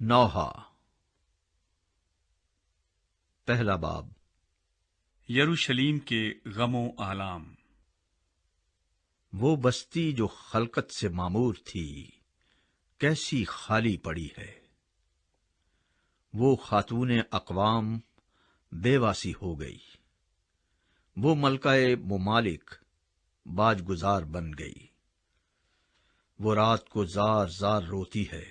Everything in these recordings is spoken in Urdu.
نوحہ پہلا باب۔ یروشلیم کے غم و آلام۔ وہ بستی جو خلقت سے معمور تھی کیسی خالی پڑی ہے، وہ خاتون اقوام بیواسی ہو گئی، وہ ملکہ ممالک باج گزار بن گئی، وہ رات کو زار زار روتی ہے،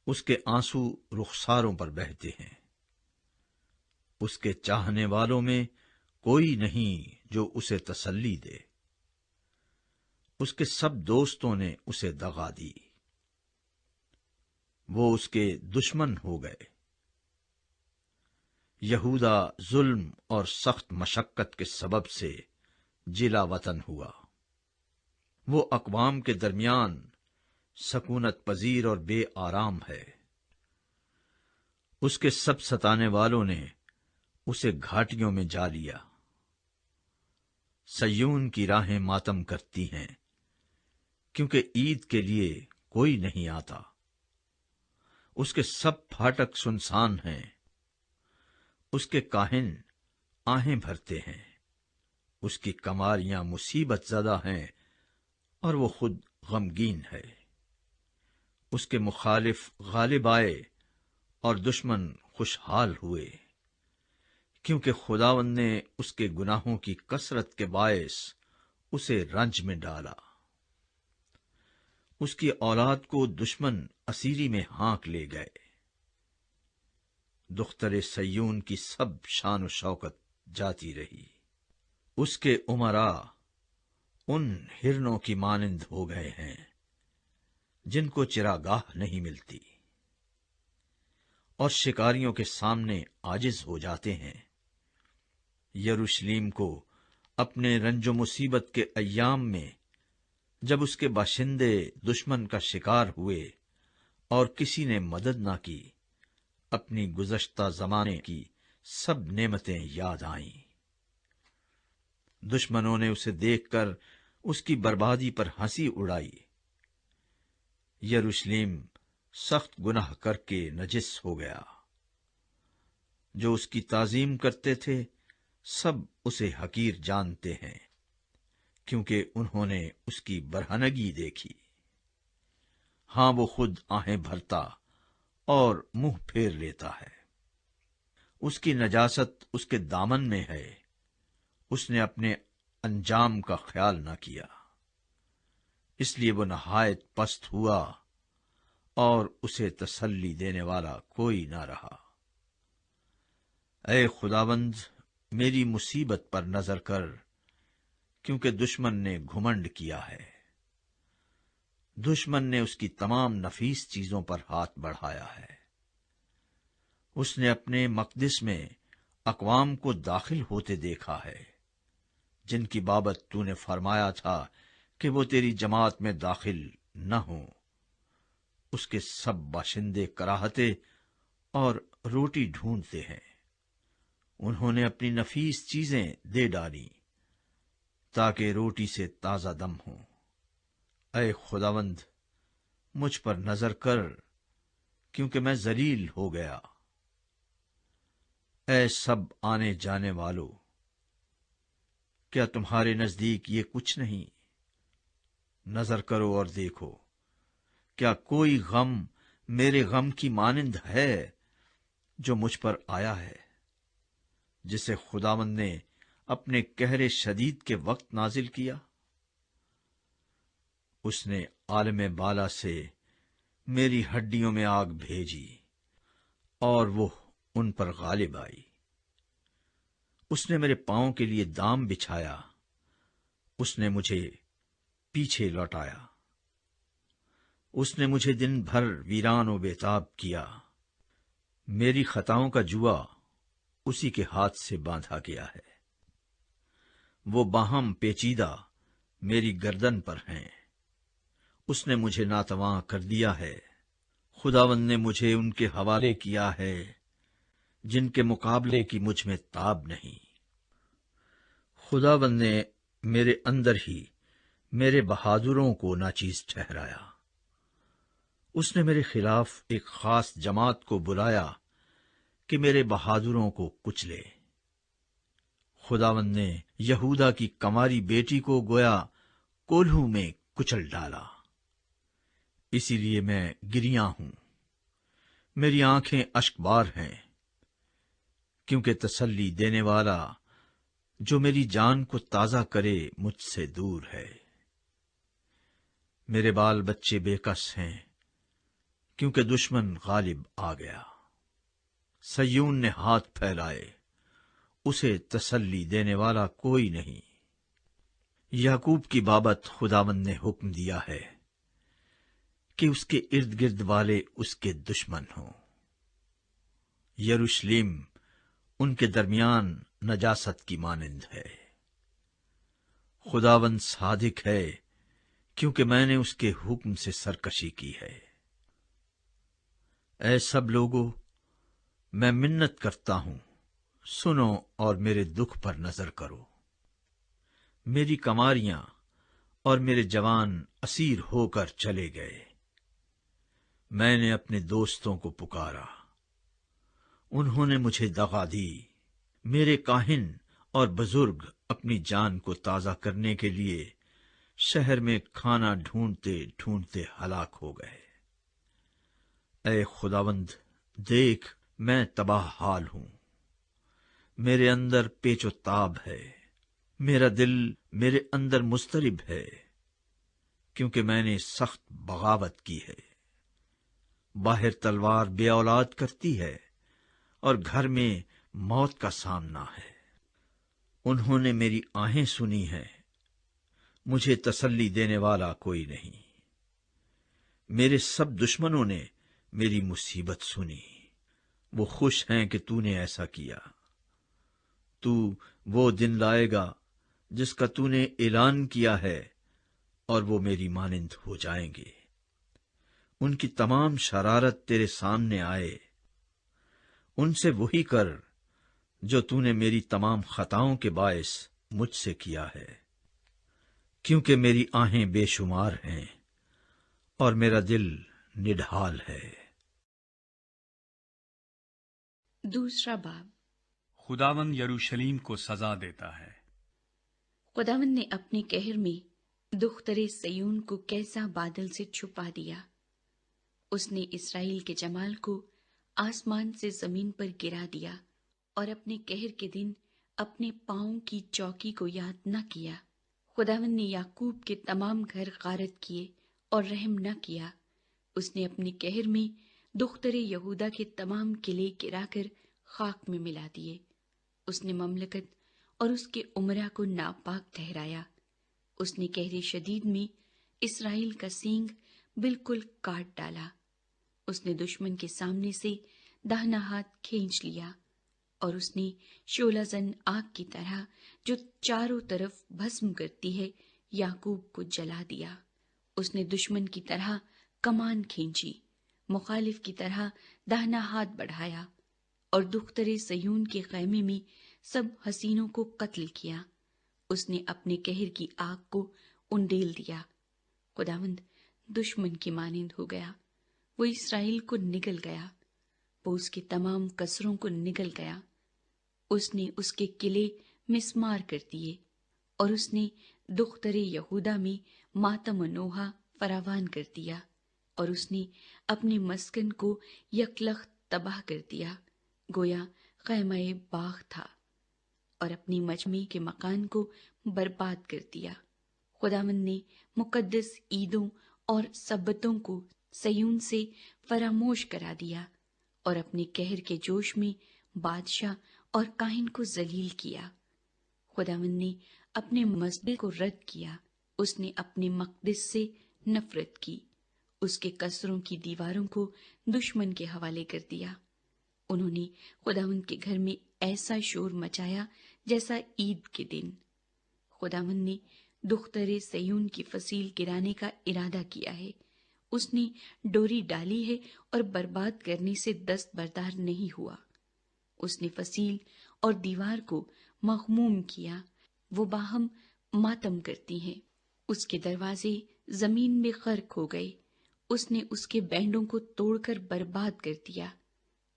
اس کے آنسو رخساروں پر بہتے ہیں، اس کے چاہنے والوں میں کوئی نہیں جو اسے تسلی دے، اس کے سب دوستوں نے اسے دغا دی، وہ اس کے دشمن ہو گئے۔ یہودا ظلم اور سخت مشقت کے سبب سے جلا وطن ہوا، وہ اقوام کے درمیان سکونت پذیر اور بے آرام ہے، اس کے سب ستانے والوں نے اسے گھاٹیوں میں جا لیا۔ سیون کی راہیں ماتم کرتی ہیں کیونکہ عید کے لیے کوئی نہیں آتا، اس کے سب پھاٹک سنسان ہیں، اس کے کاہن آہیں بھرتے ہیں، اس کی کماریاں مصیبت زدہ ہیں اور وہ خود غمگین ہے، اس کے مخالف غالب آئے اور دشمن خوشحال ہوئے، کیونکہ خداوند نے اس کے گناہوں کی کثرت کے باعث اسے رنج میں ڈالا، اس کی اولاد کو دشمن اسیری میں ہانک لے گئے۔ دختر سیون کی سب شان و شوکت جاتی رہی، اس کے امراء ان ہرنوں کی مانند ہو گئے ہیں جن کو چراگاہ نہیں ملتی، اور شکاریوں کے سامنے عاجز ہو جاتے ہیں۔ یروشلیم کو اپنے رنج و مصیبت کے ایام میں، جب اس کے باشندے دشمن کا شکار ہوئے اور کسی نے مدد نہ کی، اپنی گزشتہ زمانے کی سب نعمتیں یاد آئیں۔ دشمنوں نے اسے دیکھ کر اس کی بربادی پر ہنسی اڑائی۔ یروشلیم سخت گناہ کر کے نجس ہو گیا، جو اس کی تعظیم کرتے تھے سب اسے حقیر جانتے ہیں، کیونکہ انہوں نے اس کی برہنگی دیکھی۔ ہاں، وہ خود آہیں بھرتا اور منہ پھیر لیتا ہے، اس کی نجاست اس کے دامن میں ہے، اس نے اپنے انجام کا خیال نہ کیا، اس لیے وہ نہایت پست ہوا اور اسے تسلی دینے والا کوئی نہ رہا۔ اے خداوند، میری مصیبت پر نظر کر، کیونکہ دشمن نے گھمنڈ کیا ہے، دشمن نے اس کی تمام نفیس چیزوں پر ہاتھ بڑھایا ہے۔ اس نے اپنے مقدس میں اقوام کو داخل ہوتے دیکھا ہے، جن کی بابت تو نے فرمایا تھا کہ وہ تیری جماعت میں داخل نہ ہوں۔ اس کے سب باشندے کراہتے اور روٹی ڈھونڈتے ہیں، انہوں نے اپنی نفیس چیزیں دے ڈالی تاکہ روٹی سے تازہ دم ہوں۔ اے خداوند، مجھ پر نظر کر، کیونکہ میں ذلیل ہو گیا۔ اے سب آنے جانے والو، کیا تمہارے نزدیک یہ کچھ نہیں؟ نظر کرو اور دیکھو، کیا کوئی غم میرے غم کی مانند ہے جو مجھ پر آیا ہے، جسے خداوند نے اپنے قہر شدید کے وقت نازل کیا؟ اس نے عالم بالا سے میری ہڈیوں میں آگ بھیجی اور وہ ان پر غالب آئی۔ اس نے میرے پاؤں کے لیے دام بچھایا، اس نے مجھے پیچھے لوٹایا، اس نے مجھے دن بھر ویران و بیتاب کیا۔ میری خطاؤں کا جوا اسی کے ہاتھ سے باندھا گیا ہے، وہ باہم پیچیدہ میری گردن پر ہیں، اس نے مجھے ناتواں کر دیا ہے۔ خداوند نے مجھے ان کے حوالے کیا ہے جن کے مقابلے کی مجھ میں تاب نہیں۔ خداوند نے میرے اندر ہی میرے بہادروں کو ناچیز ٹھہرایا، اس نے میرے خلاف ایک خاص جماعت کو بلایا کہ میرے بہادروں کو کچلے۔ خداوند نے یہودا کی کماری بیٹی کو گویا کولہو میں کچل ڈالا۔ اسی لیے میں گریاں ہوں، میری آنکھیں اشکبار ہیں، کیونکہ تسلی دینے والا جو میری جان کو تازہ کرے مجھ سے دور ہے۔ میرے بال بچے بے کس ہیں، کیونکہ دشمن غالب آ گیا۔ سیون نے ہاتھ پھیلائے، اسے تسلی دینے والا کوئی نہیں۔ یعقوب کی بابت خداوند نے حکم دیا ہے کہ اس کے ارد گرد والے اس کے دشمن ہوں۔ یروشلم ان کے درمیان نجاست کی مانند ہے۔ خداوند صادق ہے، کیونکہ میں نے اس کے حکم سے سرکشی کی ہے۔ اے سب لوگوں، میں منت کرتا ہوں، سنو اور میرے دکھ پر نظر کرو۔ میری کماریاں اور میرے جوان اسیر ہو کر چلے گئے۔ میں نے اپنے دوستوں کو پکارا، انہوں نے مجھے دغا دی۔ میرے کاہن اور بزرگ اپنی جان کو تازہ کرنے کے لیے شہر میں کھانا ڈھونڈتے ڈھونڈتے ہلاک ہو گئے۔ اے خداوند، دیکھ، میں تباہ حال ہوں، میرے اندر پیچ و تاب ہے، میرا دل میرے اندر مضطرب ہے، کیونکہ میں نے سخت بغاوت کی ہے۔ باہر تلوار بے اولاد کرتی ہے، اور گھر میں موت کا سامنا ہے۔ انہوں نے میری آہیں سنی ہیں، مجھے تسلی دینے والا کوئی نہیں۔ میرے سب دشمنوں نے میری مصیبت سنی، وہ خوش ہیں کہ تو نے ایسا کیا۔ تو وہ دن لائے گا جس کا تو نے اعلان کیا ہے، اور وہ میری مانند ہو جائیں گے۔ ان کی تمام شرارت تیرے سامنے آئے، ان سے وہی کر جو تو نے میری تمام خطاؤں کے باعث مجھ سے کیا ہے، کیونکہ میری آہیں بے شمار ہیں اور میرا دل نڈھال ہے۔ دوسرا باب۔ خداوند یروشلیم کو سزا دیتا ہے۔ خداوند نے اپنے قہر میں دختر سیون کو کیسا بادل سے چھپا دیا۔ اس نے اسرائیل کے جمال کو آسمان سے زمین پر گرا دیا، اور اپنے قہر کے دن اپنے پاؤں کی چوکی کو یاد نہ کیا۔ خداوند نے یعقوب کے تمام گھر غارت کیے اور رحم نہ کیا۔ اس نے اپنے قہر میں دختر یہودا کے تمام قلعے گرا کر خاک میں ملا دیے۔ اس نے مملکت اور اس کے امراء کو ناپاک ٹھہرایا۔ اس نے قہر شدید میں اسرائیل کا سینگ بالکل کاٹ ڈالا۔ اس نے دشمن کے سامنے سے داہنا ہاتھ کھینچ لیا، اور اس نے شعلہ زن آگ کی طرح جو چاروں طرف بھسم کرتی ہے یعقوب کو جلا دیا۔ اس نے دشمن کی طرح کمان کھینچی، مخالف کی طرح داہنا ہاتھ بڑھایا، اور دختر سیون کے خیمے میں سب حسینوں کو قتل کیا۔ اس نے اپنے قہر کی آگ کو انڈیل دیا۔ خداوند دشمن کی مانند ہو گیا، وہ اسرائیل کو نگل گیا، وہ اس کے تمام قصروں کو نگل گیا۔ اس نے اس کے قلعے مسمار کر دیے، اور اس نے دختر یہودا میں ماتم و نوحہ فراوان کر دیا، اور اس نے اپنے مسکن کو یکلخت تباہ کر دیا، گویا خیمہ باغ تھا، اور اپنی مجمع کے مکان کو برباد کر دیا۔ خداوند نے مقدس عیدوں اور سبتوں کو سیون سے فراموش کرا دیا، اور اپنے قہر کے جوش میں بادشاہ اور کاہن کو ذلیل کیا۔ خداوند نے اپنے مسجد کو رد کیا، اس نے اپنے مقدس سے نفرت کی، اس کے قصروں کی دیواروں کو دشمن کے حوالے کر دیا۔ انہوں نے خداوند کے گھر میں ایسا شور مچایا جیسا عید کے دن۔ خداوند نے دختر سیون کی فصیل گرانے کا ارادہ کیا ہے، اس نے ڈوری ڈالی ہے اور برباد کرنے سے دستبردار نہیں ہوا۔ اس نے فصیل اور دیوار کو مغموم کیا، وہ باہم ماتم کرتی ہیں۔ اس کے دروازے زمین میں غرق ہو گئے، اس نے اس کے بینڈوں کو توڑ کر برباد کر دیا۔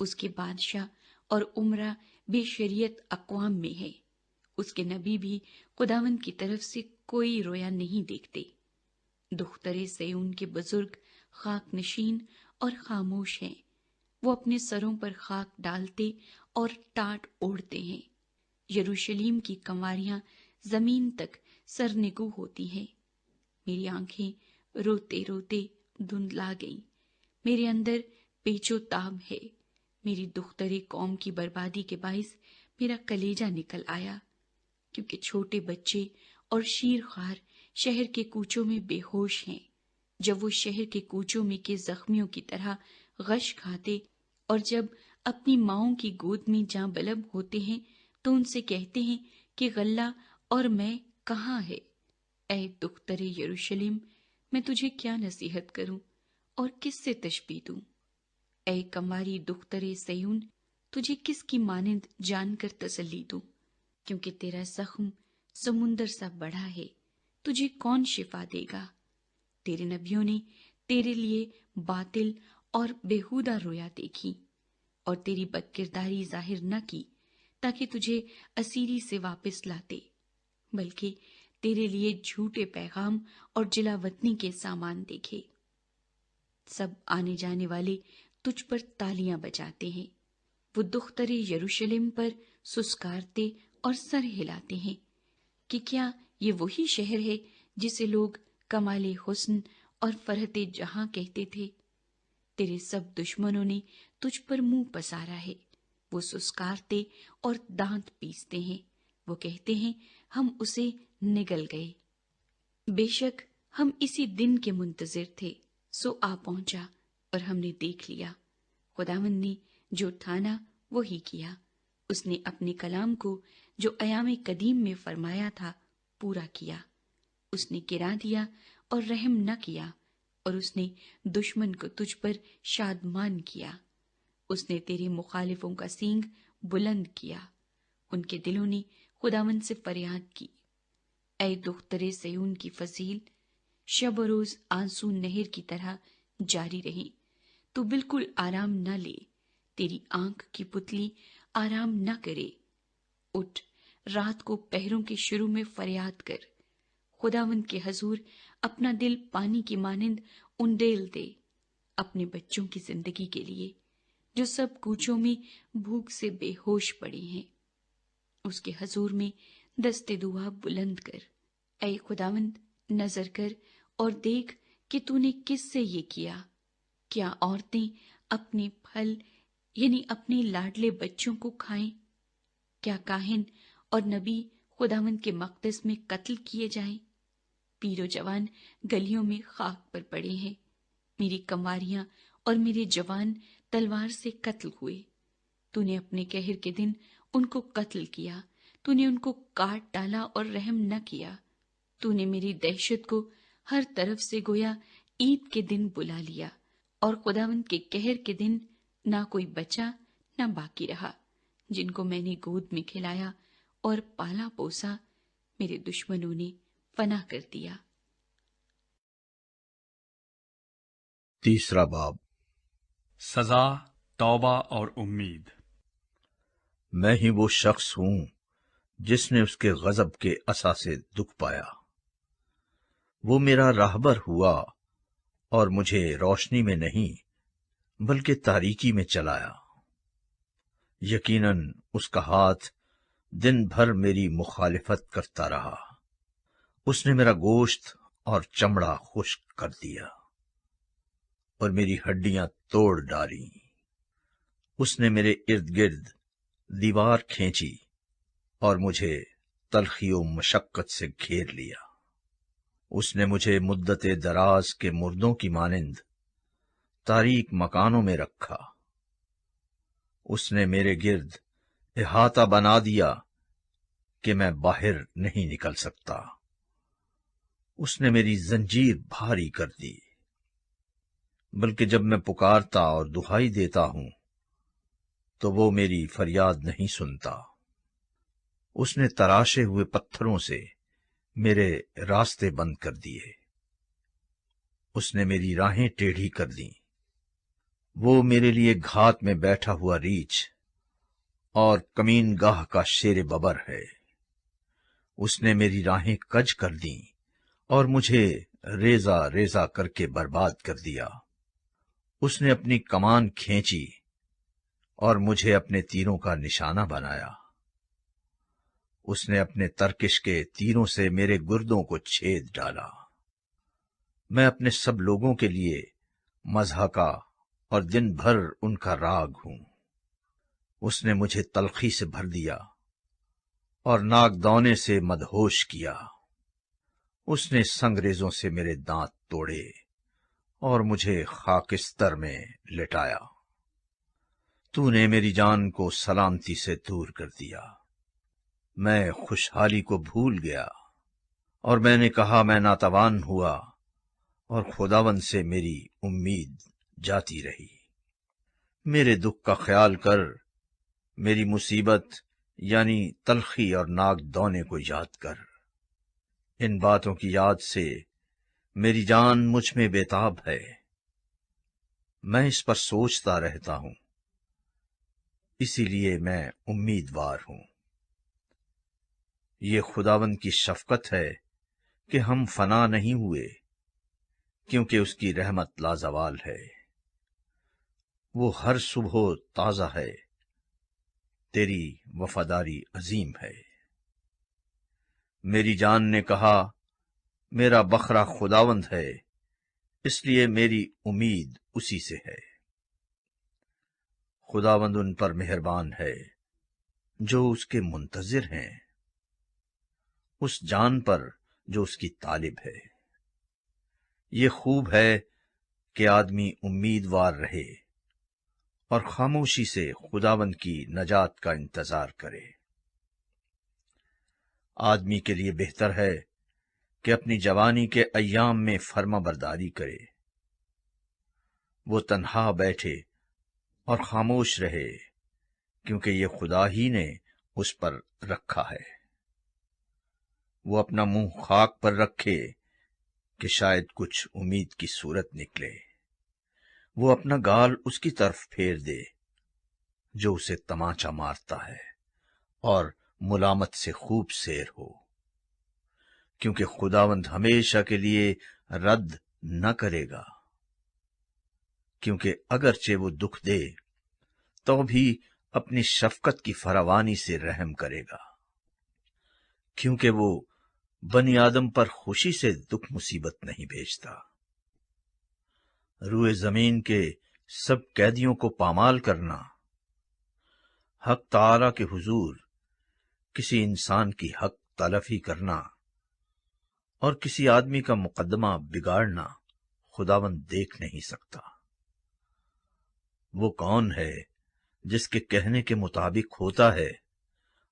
اس کے بادشاہ اور عمرہ بے شریعت اقوام میں ہے، اس کے نبی بھی خداوند کی طرف سے کوئی رویا نہیں دیکھتے۔ دختر سیون کے بزرگ خاک نشین اور خاموش ہیں، وہ اپنے سروں پر خاک ڈالتے اور ٹاٹ اوڑھتے ہیں۔ یروشلم کی کنواریاں زمین تک سرنگو ہوتی ہیں۔ میری آنکھیں روتے روتے دھندلا گئیں، میرے اندر پیچ و تاب ہے۔ میری دختر قوم کی بربادی کے باعث میرا کلیجہ نکل آیا، کیونکہ چھوٹے بچے اور شیر خوار شہر کے کوچوں میں بے ہوش ہیں۔ جب وہ شہر کے کوچوں میں کے زخمیوں کی طرح غش کھاتے اور جب اپنی ماؤں کی گود میں جاں بلب ہوتے ہیں تو ان سے کہتے ہیں کہ غلہ اور میں کہاں ہے؟ اے دختر یروشلم، میں تجھے کیا نصیحت کروں اور کس سے تشبیہ دوں؟ اے کنواری دختر سیون، تجھے کس کی مانند جان کر تسلی دوں؟ کیونکہ تیرا زخم سمندر سا بڑا ہے، تجھے کون شفا دے گا؟ تیرے نبیوں نے تیرے لیے باطل اور بیہودہ رویا دیکھی اور تیری بد کرداری ظاہر نہ کی تاکہ تجھے اسیری سے واپس لاتے، بلکہ تیرے لیے جھوٹے پیغام اور جلا وطنی کے سامان دیکھے۔ سب آنے جانے والے تجھ پر تالیاں بجاتے ہیں، وہ دختر یروشلم پر سسکارتے اور سر ہلاتے ہیں کہ کیا یہ وہی شہر ہے جسے لوگ کمال حسن اور فرحت جہاں کہتے تھے؟ تیرے سب دشمنوں نے تجھ پر منہ پسارا ہے، وہ سسکارتے اور دانت پیستے ہیں، وہ کہتے ہیں ہم اسے نگل گئے۔ بے شک ہم اسی دن کے منتظر تھے، سو آ پہنچا اور ہم نے دیکھ لیا۔ خداوند نے جو ٹھانا وہی کیا، اس نے اپنے کلام کو جو ایام قدیم میں فرمایا تھا پورا کیا۔ اس نے گرا دیا اور رحم نہ کیا، اور اس نے دشمن کو تجھ پر شادمان کیا۔ اس نے تیرے مخالفوں کا سینگ بلند کیا، ان کے دلوں نے خداوند سے فریاد کی۔ اے دختر سیون کی فضیل، شب و روز آنسو نہر کی طرح جاری رہیں، تو بالکل آرام نہ لے، تیری آنکھ کی پتلی آرام نہ کرے۔ اٹھ، رات کو پہروں کے شروع میں فریاد کر، خداوند کے حضور اپنا دل پانی کی مانند انڈیل دے، اپنے بچوں کی زندگی کے لیے جو سب کوچوں میں بھوک سے بے ہوش پڑے ہیں۔ اس کے حضور میں دست دعا بلند کر۔ اے خداوند، نظر کر اور دیکھ کہ تو نے کس سے یہ کیا؟ کیا عورتیں اپنے پھل یعنی اپنے لاڈلے بچوں کو کھائیں؟ کیا کاہن اور نبی خداوند کے مقدس میں قتل کیے جائیں؟ پیر و جوان گلیوں میں خاک پر پڑے ہیں، میری کنواریاں اور میرے جوان تلوار سے قتل ہوئے۔ تو نے اپنے قہر کے دن ان کو قتل کیا، تو نے ان کو کاٹ ڈالا اور رحم نہ کیا۔ تو نے میری دہشت کو ہر طرف سے گویا عید کے دن بلا لیا، اور خداوند کے قہر کے دن نہ کوئی بچا نہ باقی رہا، جن کو میں نے گود میں کھلایا اور پالا پوسا، میرے دشمنوں نے فنا کر دیا۔ تیسرا باب۔ سزا، توبہ اور امید۔ میں ہی وہ شخص ہوں جس نے اس کے غضب کے عصا سے دکھ پایا۔ وہ میرا راہبر ہوا اور مجھے روشنی میں نہیں بلکہ تاریکی میں چلایا۔ یقیناً اس کا ہاتھ دن بھر میری مخالفت کرتا رہا۔ اس نے میرا گوشت اور چمڑا خشک کر دیا اور میری ہڈیاں توڑ ڈالی۔ اس نے میرے ارد گرد دیوار کھینچی اور مجھے تلخی و مشقت سے گھیر لیا۔ اس نے مجھے مدت دراز کے مردوں کی مانند تاریک مکانوں میں رکھا۔ اس نے میرے گرد احاطہ بنا دیا کہ میں باہر نہیں نکل سکتا۔ اس نے میری زنجیر بھاری کر دی، بلکہ جب میں پکارتا اور دہائی دیتا ہوں تو وہ میری فریاد نہیں سنتا۔ اس نے تراشے ہوئے پتھروں سے میرے راستے بند کر دیے۔ اس نے میری راہیں ٹیڑھی کر دیں۔ وہ میرے لیے گھات میں بیٹھا ہوا ریچھ اور کمین گاہ کا شیر ببر ہے۔ اس نے میری راہیں کج کر دیں اور مجھے ریزہ ریزہ کر کے برباد کر دیا۔ اس نے اپنی کمان کھینچی اور مجھے اپنے تیروں کا نشانہ بنایا۔ اس نے اپنے ترکش کے تیروں سے میرے گردوں کو چھید ڈالا۔ میں اپنے سب لوگوں کے لیے مضحکہ اور دن بھر ان کا راگ ہوں۔ اس نے مجھے تلخی سے بھر دیا اور ناگدونے سے مدہوش کیا۔ اس نے سنگریزوں سے میرے دانت توڑے اور مجھے خاکستر میں لٹایا۔ تو نے میری جان کو سلامتی سے دور کر دیا۔ میں خوشحالی کو بھول گیا اور میں نے کہا میں ناتوان ہوا، اور خداوند سے میری امید جاتی رہی۔ میرے دکھ کا خیال کر، میری مصیبت یعنی تلخی اور ناگدونے کو یاد کر۔ ان باتوں کی یاد سے میری جان مجھ میں بےتاب ہے۔ میں اس پر سوچتا رہتا ہوں، اسی لیے میں امیدوار ہوں۔ یہ خداوند کی شفقت ہے کہ ہم فنا نہیں ہوئے، کیونکہ اس کی رحمت لازوال ہے۔ وہ ہر صبح تازہ ہے، تیری وفاداری عظیم ہے۔ میری جان نے کہا، میرا بخرا خداوند ہے، اس لیے میری امید اسی سے ہے۔ خداوند ان پر مہربان ہے جو اس کے منتظر ہیں، اس جان پر جو اس کی طالب ہے۔ یہ خوب ہے کہ آدمی امیدوار رہے اور خاموشی سے خداوند کی نجات کا انتظار کرے۔ آدمی کے لیے بہتر ہے کہ اپنی جوانی کے ایام میں فرما برداری کرے۔ وہ تنہا بیٹھے اور خاموش رہے، کیونکہ یہ خدا ہی نے اس پر رکھا ہے۔ وہ اپنا منہ خاک پر رکھے کہ شاید کچھ امید کی صورت نکلے۔ وہ اپنا گال اس کی طرف پھیر دے جو اسے تماچا مارتا ہے، اور ملامت سے خوب سیر ہو، کیونکہ خداوند ہمیشہ کے لیے رد نہ کرے گا، کیونکہ اگرچہ وہ دکھ دے تو بھی اپنی شفقت کی فراوانی سے رحم کرے گا، کیونکہ وہ بنی آدم پر خوشی سے دکھ مصیبت نہیں بھیجتا۔ روئے زمین کے سب قیدیوں کو پامال کرنا، حق تعالی کے حضور کسی انسان کی حق تلفی کرنا اور کسی آدمی کا مقدمہ بگاڑنا خداوند دیکھ نہیں سکتا۔ وہ کون ہے جس کے کہنے کے مطابق ہوتا ہے،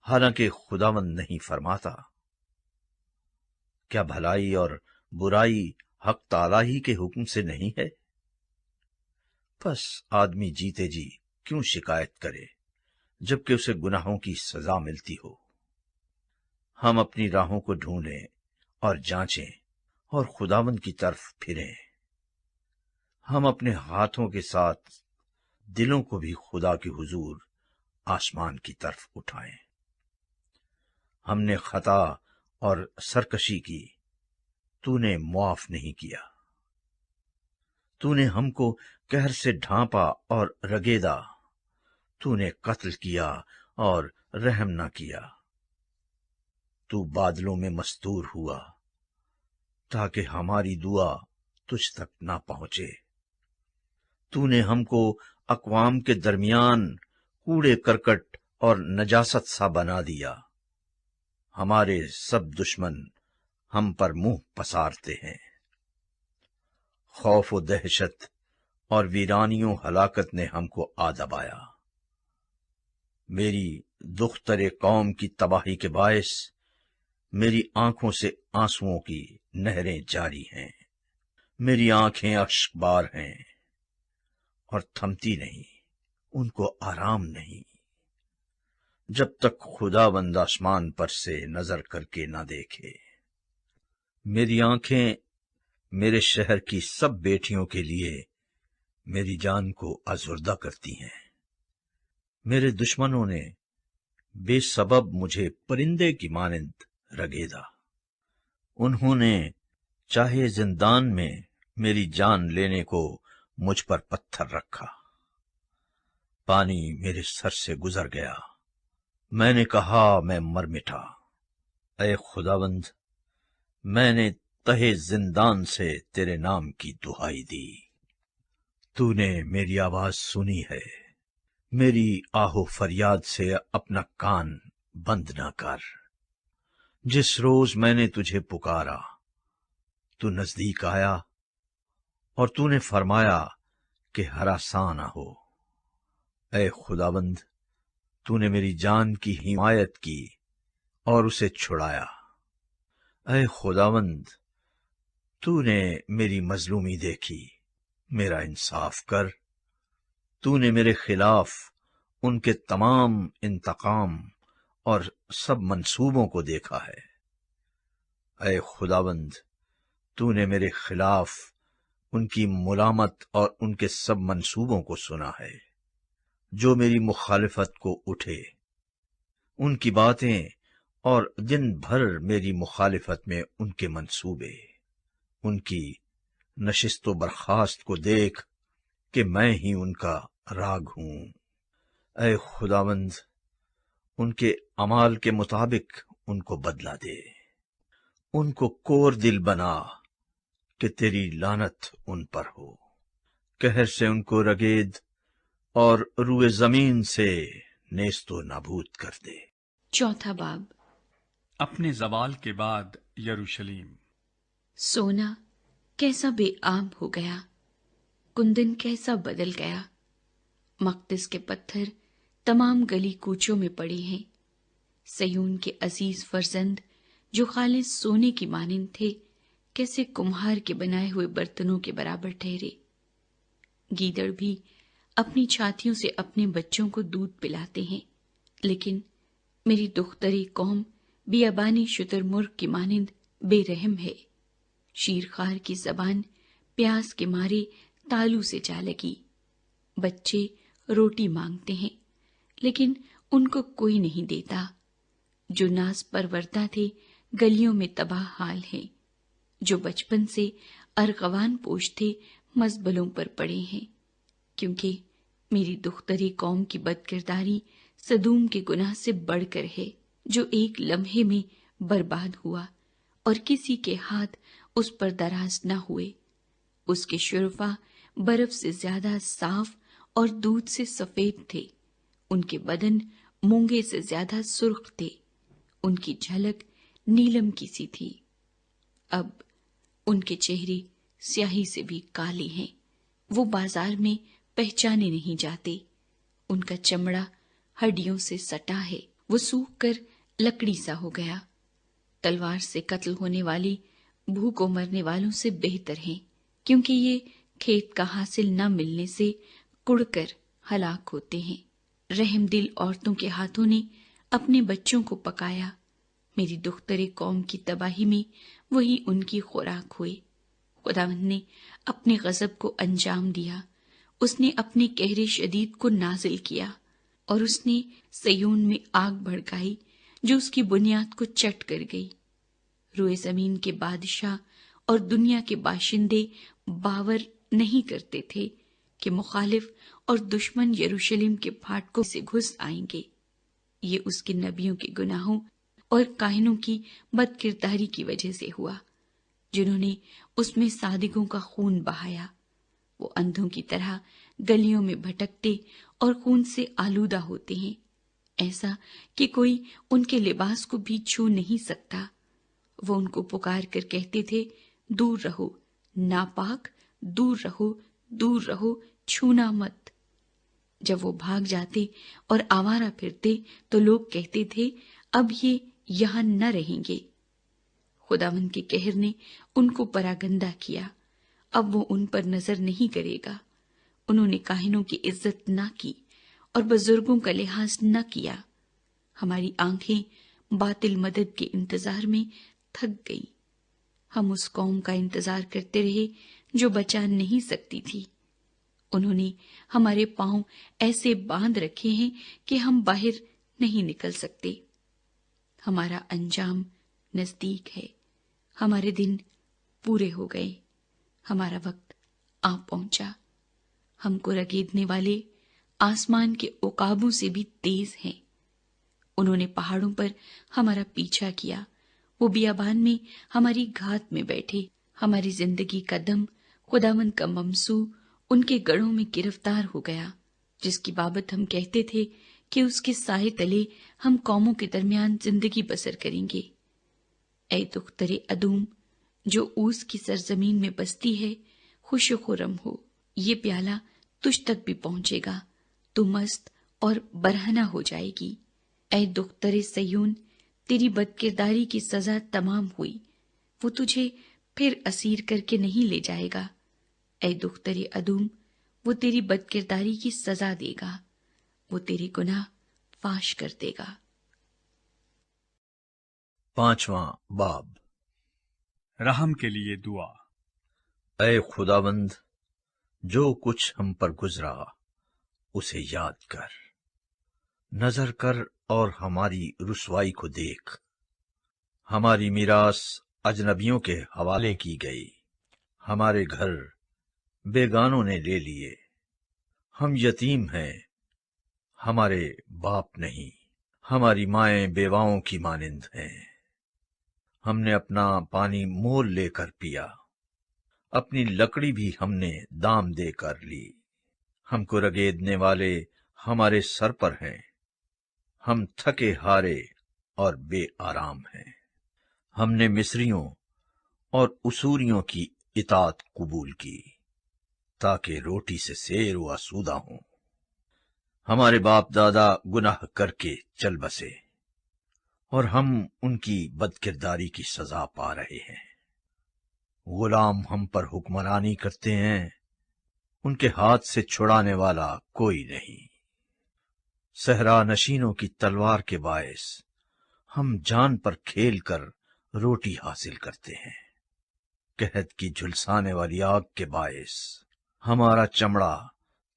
حالانکہ خداوند نہیں فرماتا؟ کیا بھلائی اور برائی حق تعالی ہی کے حکم سے نہیں ہے؟ پس آدمی جیتے جی کیوں شکایت کرے جبکہ اسے گناہوں کی سزا ملتی ہو؟ ہم اپنی راہوں کو ڈھونڈیں اور جانچیں اور خداوند کی طرف پھریں۔ ہم اپنے ہاتھوں کے ساتھ دلوں کو بھی خدا کے حضور آسمان کی طرف اٹھائیں۔ ہم نے خطا اور سرکشی کی، تو نے معاف نہیں کیا۔ تو نے ہم کو قہر سے ڈھانپا اور رگیدا، تو نے قتل کیا اور رحم نہ کیا۔ تو بادلوں میں مستور ہوا تاکہ ہماری دعا تجھ تک نہ پہنچے۔ تو نے ہم کو اقوام کے درمیان کوڑے کرکٹ اور نجاست سا بنا دیا۔ ہمارے سب دشمن ہم پر منہ پسارتے ہیں۔ خوف و دہشت اور ویرانیوں ہلاکت نے ہم کو آ دبایا۔ میری دختر قوم کی تباہی کے باعث میری آنکھوں سے آنسوؤں کی نہریں جاری ہیں۔ میری آنکھیں اشک بار ہیں اور تھمتی نہیں، ان کو آرام نہیں، جب تک خداوند آسمان پر سے نظر کر کے نہ دیکھے۔ میری آنکھیں میرے شہر کی سب بیٹیوں کے لیے میری جان کو آزردہ کرتی ہیں۔ میرے دشمنوں نے بے سبب مجھے پرندے کی مانند رگیدا۔ انہوں نے چاہے زندان میں میری جان لینے کو مجھ پر پتھر رکھا۔ پانی میرے سر سے گزر گیا، میں نے کہا میں مر مٹا۔ اے خداوند، میں نے تہے زندان سے تیرے نام کی دہائی دی۔ تو نے میری آواز سنی ہے، میری آہو فریاد سے اپنا کان بند نہ کر۔ جس روز میں نے تجھے پکارا تو نزدیک آیا، اور تو نے فرمایا کہ ہراساں نہ ہو۔ اے خداوند، تو نے میری جان کی حمایت کی اور اسے چھڑایا۔ اے خداوند، تو نے میری مظلومی دیکھی، میرا انصاف کر۔ تو نے میرے خلاف ان کے تمام انتقام اور سب منصوبوں کو دیکھا ہے۔ اے خداوند، تو نے میرے خلاف ان کی ملامت اور ان کے سب منصوبوں کو سنا ہے، جو میری مخالفت کو اٹھے۔ ان کی باتیں اور دن بھر میری مخالفت میں ان کے منصوبے، ان کی نشست و برخاست کو دیکھ کہ میں ہی ان کا راگ ہوں۔ اے خداوند، ان کے اعمال کے مطابق ان کو بدلہ دے، ان کو کور دل بنا کہ تیری لعنت ان پر ہو۔ قہر سے ان کو رگید اور روئے زمین سے نیست و نابود کر دے۔ چوتھا باب۔ اپنے زوال کے بعد یروشلم۔ سونا کیسا بے آب ہو گیا، کندن کیسا بدل گیا۔ مقدس کے پتھر تمام گلی کوچوں میں پڑے ہیں۔ سیون کے عزیز فرزند جو خالص سونے کی مانند تھے، کیسے کمہار کے بنائے ہوئے برتنوں کے برابر ٹھہرے۔ گیدڑ بھی اپنی چھاتیوں سے اپنے بچوں کو دودھ پلاتے ہیں، لیکن میری دختری قوم بیابانی شتر مرغ کی مانند بے رحم ہے۔ شیرخوار کی زبان پیاس کے مارے تالو سے جا لگی۔ بچے روٹی مانگتے ہیں، لیکن ان کو کوئی نہیں دیتا۔ جو ناز پروردہ تھے گلیوں میں تباہ حال ہیں، جو بچپن سے ارغوان پوش تھے مزبلوں پر پڑے ہیں، کیونکہ میری دختری قوم کی بد کرداری سدوم کے گناہ سے بڑھ کر ہے، جو ایک لمحے میں برباد ہوا اور کسی کے ہاتھ اس پر دراز نہ ہوئے۔ اس کے شرفا برف سے زیادہ صاف اور دودھ سے سفید تھے، ان کے بدن مونگے سے زیادہ سرخ تھے، ان کی جھلک نیلم کی سی تھی۔ اب ان کے چہرے سیاہی سے بھی کالے ہیں، وہ بازار میں پہچانے نہیں جاتے۔ ان کا چمڑا ہڈیوں سے سٹا ہے، وہ سوکھ کر لکڑی سا ہو گیا۔ تلوار سے قتل ہونے والی بھوکوں مرنے والوں سے بہتر ہیں، کیونکہ یہ کھیت کا حاصل نہ ملنے سے کڑ کر ہلاک ہوتے ہیں۔ رحم دل عورتوں کے ہاتھوں نے اپنے بچوں کو پکایا، میری دختر قوم کی تباہی میں وہی ان کی خوراک ہوئے۔ خداوند نے اپنے غضب کو انجام دیا، اس نے اپنے قہر شدید کو نازل کیا، اور اس نے سیون میں آگ بھڑکائی جو اس کی بنیاد کو چٹ کر گئی۔ روئے زمین کے بادشاہ اور دنیا کے باشندے باور نہیں کرتے تھے کہ مخالف اور دشمن یروشلم کے پھاٹکوں سے گھس آئیں گے۔ یہ اس کے نبیوں کے گناہوں اور کاہنوں کی بد کرداری کی وجہ سے ہوا، جنہوں نے اس میں صادقوں کا خون بہایا۔ وہ اندھوں کی طرح گلیوں میں بھٹکتے اور خون سے آلودہ ہوتے ہیں، ایسا کہ کوئی ان کے لباس کو بھی چھو نہیں سکتا۔ وہ ان کو پکار کر کہتے تھے، دور رہو، ناپاک، دور رہو، دور رہو، چھونا مت۔ جب وہ بھاگ جاتے اور آوارہ پھرتے تو لوگ کہتے تھے، اب یہ یہاں نہ رہیں گے۔ خداوند کے قہر نے ان کو پراگندہ کیا، اب وہ ان پر نظر نہیں کرے گا۔ انہوں نے کاہنوں کی عزت نہ کی اور بزرگوں کا لحاظ نہ کیا۔ ہماری آنکھیں باطل مدد کے انتظار میں تھک گئیں، ہم اس قوم کا انتظار کرتے رہے جو بچا نہیں سکتی تھی۔ انہوں نے ہمارے پاؤں ایسے باندھ رکھے ہیں کہ ہم باہر نہیں نکل سکتے۔ ہمارا انجام نزدیک ہے، ہمارے دن پورے ہو گئے، ہمارا وقت آ پہنچا۔ ہم کو رگیدنے والے آسمان کے عقابوں سے بھی تیز ہیں۔ انہوں نے پہاڑوں پر ہمارا پیچھا کیا، وہ بیابان میں ہماری گھات میں بیٹھے۔ ہماری زندگی کا دم خداوند کا ممسو ان کے گڑھوں میں گرفتار ہو گیا، جس کی بابت ہم کہتے تھے کہ اس کے سائے تلے ہم قوموں کے درمیان زندگی بسر کریں گے۔ اے دختر ادوم جو اوس کی سرزمین میں بستی ہے، خوش و خرم ہو، یہ پیالہ تجھ تک بھی پہنچے گا، تو مست اور برہنہ ہو جائے گی۔ اے دختر سیون، تیری بدکرداری کی سزا تمام ہوئی، وہ تجھے پھر اسیر کر کے نہیں لے جائے گا۔ اے دختر ادوم، وہ تیری بدکرداری کی سزا دے گا، وہ تیرے گناہ فاش کر دے گا۔ 5واں باب۔ رحم کے لیے دعا۔ اے خداوند، جو کچھ ہم پر گزرا اسے یاد کر، نظر کر اور ہماری رسوائی کو دیکھ۔ ہماری میراث اجنبیوں کے حوالے کی گئی، ہمارے گھر بیگانوں نے لے لیے۔ ہم یتیم ہیں، ہمارے باپ نہیں، ہماری مائیں بیواؤں کی مانند ہیں۔ ہم نے اپنا پانی مول لے کر پیا، اپنی لکڑی بھی ہم نے دام دے کر لی۔ ہم کو رگیدنے والے ہمارے سر پر ہیں، ہم تھکے ہارے اور بے آرام ہیں۔ ہم نے مصریوں اور اسوریوں کی اطاعت قبول کی، تاکہ روٹی سے سیر و آسودہ ہوں۔ ہمارے باپ دادا گناہ کر کے چل بسے، اور ہم ان کی بدکرداری کی سزا پا رہے ہیں۔ غلام ہم پر حکمرانی کرتے ہیں، ان کے ہاتھ سے چھڑانے والا کوئی نہیں۔ صحرا نشینوں کی تلوار کے باعث ہم جان پر کھیل کر روٹی حاصل کرتے ہیں۔ قحط کی جھلسانے والی آگ کے باعث ہمارا چمڑا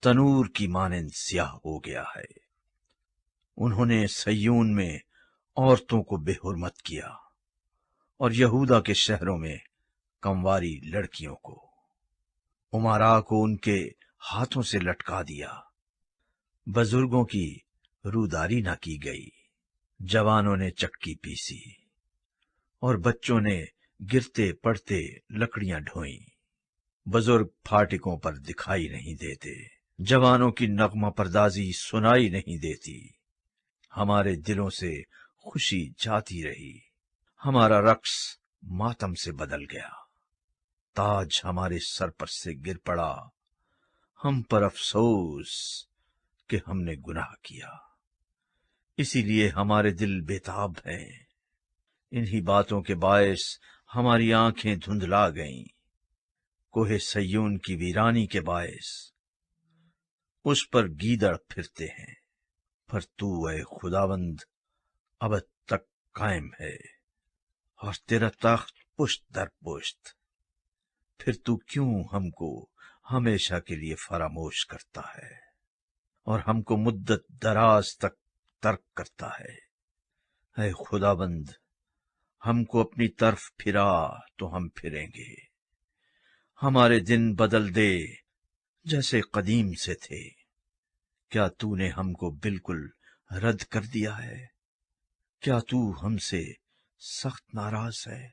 تنور کی مانند سیاہ ہو گیا ہے۔ انہوں نے سیون میں عورتوں کو بے حرمت کیا، اور یہودا کے شہروں میں کمواری لڑکیوں کو، امراء کو ان کے ہاتھوں سے لٹکا دیا۔ بزرگوں کی روداری نہ کی گئی، جوانوں نے چکی پیسی، اور بچوں نے گرتے پڑتے لکڑیاں ڈھوئیں۔ بزرگ پھاٹکوں پر دکھائی نہیں دیتے، جوانوں کی نغمہ پردازی سنائی نہیں دیتی۔ ہمارے دلوں سے خوشی جاتی رہی، ہمارا رقص ماتم سے بدل گیا۔ تاج ہمارے سر پر سے گر پڑا، ہم پر افسوس کہ ہم نے گناہ کیا، اسی لیے ہمارے دل بےتاب ہیں۔ انہی باتوں کے باعث ہماری آنکھیں دھندلا گئیں۔ کوہ سیون کی ویرانی کے باعث اس پر گیدڑ پھرتے ہیں، پر تو اے خداوند ابد تک قائم ہے، اور تیرا تخت پشت در پشت۔ پھر تو کیوں ہم کو ہمیشہ کے لیے فراموش کرتا ہے، اور ہم کو مدت دراز تک ترک کرتا ہے؟ اے خداوند، ہم کو اپنی طرف پھرا تو ہم پھریں گے۔ ہمارے دن بدل دے جیسے قدیم سے تھے۔ کیا تو نے ہم کو بالکل رد کر دیا ہے؟ کیا تو ہم سے سخت ناراض ہے؟